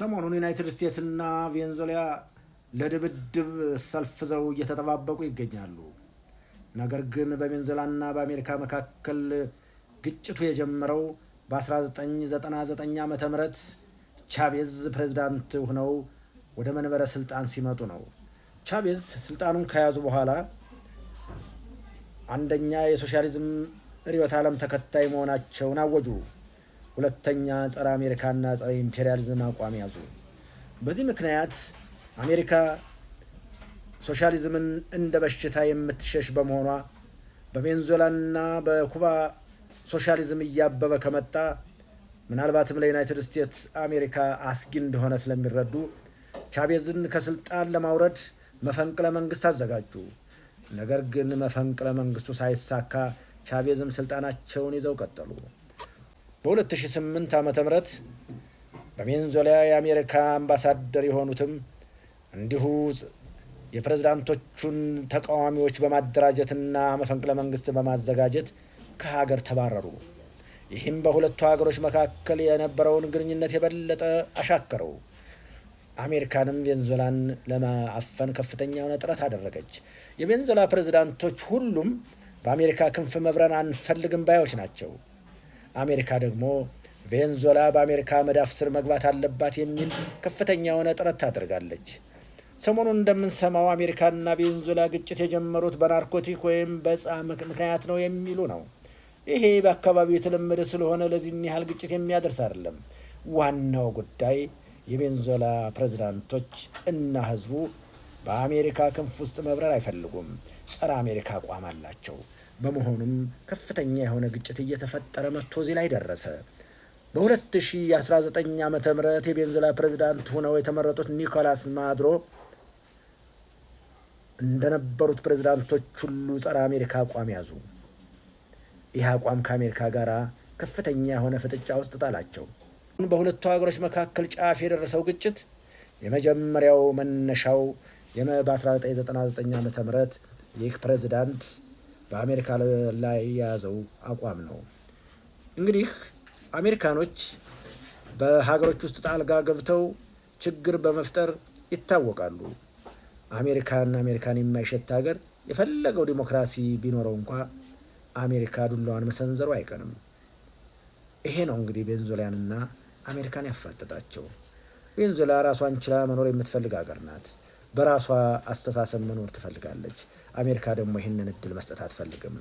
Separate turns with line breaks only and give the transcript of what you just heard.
ሰሞኑን ዩናይትድ ስቴትስና ቬንዙዌላ ለድብድብ ሰልፍ ይዘው እየተጠባበቁ ይገኛሉ። ነገር ግን በቬንዙዌላና በአሜሪካ መካከል ግጭቱ የጀመረው በ1999 ዓመተ ምህረት ቻቬዝ ፕሬዝዳንት ሆነው ወደ መንበረ ስልጣን ሲመጡ ነው። ቻቬዝ ስልጣኑን ከያዙ በኋላ አንደኛ የሶሻሊዝም ርዕዮተ ዓለም ተከታይ መሆናቸውን አወጁ። ሁለተኛ ጸረ አሜሪካና ጸረ ኢምፔሪያሊዝም አቋም ያዙ። በዚህ ምክንያት አሜሪካ ሶሻሊዝምን እንደ በሽታ የምትሸሽ በመሆኗ በቬንዙዌላና በኩባ ሶሻሊዝም እያበበ ከመጣ ምናልባትም ለዩናይትድ ስቴትስ አሜሪካ አስጊ እንደሆነ ስለሚረዱ ቻቬዝን ከስልጣን ለማውረድ መፈንቅለ መንግስት አዘጋጁ። ነገር ግን መፈንቅለ መንግስቱ ሳይሳካ ቻቬዝም ስልጣናቸውን ይዘው ቀጠሉ። በ2008 ዓ.ም በቬንዙዌላ የአሜሪካ አምባሳደር የሆኑትም እንዲሁ የፕሬዝዳንቶቹን ተቃዋሚዎች በማደራጀትና መፈንቅለ መንግስት በማዘጋጀት ከሀገር ተባረሩ። ይህም በሁለቱ ሀገሮች መካከል የነበረውን ግንኙነት የበለጠ አሻከረው። አሜሪካንም ቬንዙዌላን ለማፈን ከፍተኛ የሆነ ጥረት አደረገች። የቬንዙዌላ ፕሬዝዳንቶች ሁሉም በአሜሪካ ክንፍ መብረን አንፈልግም ባዮች ናቸው። አሜሪካ ደግሞ ቬንዙዌላ በአሜሪካ መዳፍ ስር መግባት አለባት የሚል ከፍተኛ የሆነ ጥረት ታደርጋለች። ሰሞኑን እንደምንሰማው አሜሪካና ቬንዙዌላ ግጭት የጀመሩት በናርኮቲክ ወይም በዕፅ ምክንያት ነው የሚሉ ነው። ይሄ በአካባቢው የተለመደ ስለሆነ ለዚህን ያህል ግጭት የሚያደርስ አይደለም። ዋናው ጉዳይ የቬንዙዌላ ፕሬዝዳንቶች እና ህዝቡ በአሜሪካ ክንፍ ውስጥ መብረር አይፈልጉም። ጸረ አሜሪካ አቋም አላቸው። በመሆኑም ከፍተኛ የሆነ ግጭት እየተፈጠረ መጥቶ እዚህ ላይ ደረሰ። በ2019 ዓመተ ምህረት የቬንዙዌላ ፕሬዝዳንት ሆነው የተመረጡት ኒኮላስ ማዱሮ እንደነበሩት ፕሬዝዳንቶች ሁሉ ጸረ አሜሪካ አቋም ያዙ። ይህ አቋም ከአሜሪካ ጋር ከፍተኛ የሆነ ፍጥጫ ውስጥ ጣላቸው። በሁለቱ ሀገሮች መካከል ጫፍ የደረሰው ግጭት የመጀመሪያው መነሻው በ1999 ዓመተ ምህረት ይህ ፕሬዝዳንት በአሜሪካ ላይ የያዘው አቋም ነው። እንግዲህ አሜሪካኖች በሀገሮች ውስጥ ጣልቃ ገብተው ችግር በመፍጠር ይታወቃሉ። አሜሪካን የማይሸት ሀገር የፈለገው ዲሞክራሲ ቢኖረው እንኳ አሜሪካ ዱላዋን መሰንዘሩ አይቀርም። ይሄ ነው እንግዲህ ቬንዙዌላንና አሜሪካን ያፋጠጣቸው። ቬንዙዌላ ራሷን ችላ መኖር የምትፈልግ ሀገር ናት። በራሷ አስተሳሰብ መኖር ትፈልጋለች። አሜሪካ ደግሞ ይህንን እድል መስጠት አትፈልግም።